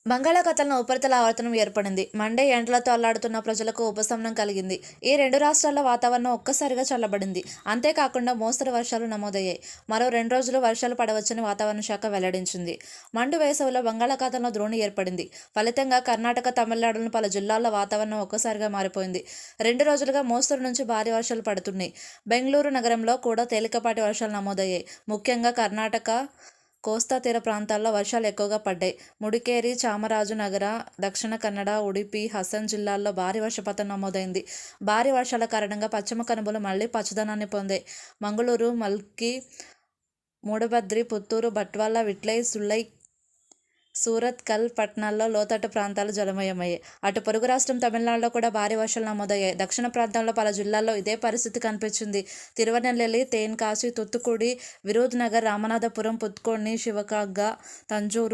బంగాళాఖాతంలో ఉపరితల ఆవర్తనం ఏర్పడింది. మండే ఎండలతో అల్లాడుతున్న ప్రజలకు ఉపశమనం కలిగింది. ఈ రెండు రాష్ట్రాల్లో వాతావరణం ఒక్కసారిగా చల్లబడింది. అంతేకాకుండా మోస్తరు వర్షాలు నమోదయ్యాయి. మరో 2 రోజులు వర్షాలు పడవచ్చని వాతావరణ శాఖ వెల్లడించింది. మండు వేసవిలో బంగాళాఖాతంలో ద్రోణి ఏర్పడింది. ఫలితంగా కర్ణాటక, తమిళనాడులోని పలు జిల్లాల్లో వాతావరణం ఒక్కసారిగా మారిపోయింది. 2 రోజులుగా మోస్తరు నుంచి భారీ వర్షాలు పడుతున్నాయి. బెంగళూరు నగరంలో కూడా తేలికపాటి వర్షాలు నమోదయ్యాయి. ముఖ్యంగా కర్ణాటక కోస్తా తీర ప్రాంతాల్లో వర్షాలు ఎక్కువగా పడ్డాయి. ముడికేరి, చామరాజనగర, దక్షిణ కన్నడ, ఉడిపి, హసన్ జిల్లాల్లో భారీ వర్షపాతం నమోదైంది. భారీ వర్షాల కారణంగా పశ్చిమ కనుమలు మళ్లీ పచ్చదనాన్ని పొందాయి. మంగళూరు, మల్కి, మూడబద్రి, పుత్తూరు, బట్వాల, విట్లై, సుళ్ళై, సూరత్, కల్ పట్టణాల్లో లోతట్టు ప్రాంతాలు జలమయమయ్యాయి. అటు పొరుగు రాష్ట్రం తమిళనాడులో కూడా భారీ వర్షాలు నమోదయ్యాయి. దక్షిణ ప్రాంతంలో పలు జిల్లాల్లో ఇదే పరిస్థితి కనిపించింది. తిరువనెల్వేలి, తేన్కాసి, తుత్తుకుడి, విరుధునగర్, రామనాథపురం, పుత్కోడ్ని, శివకాగ, తంజూరు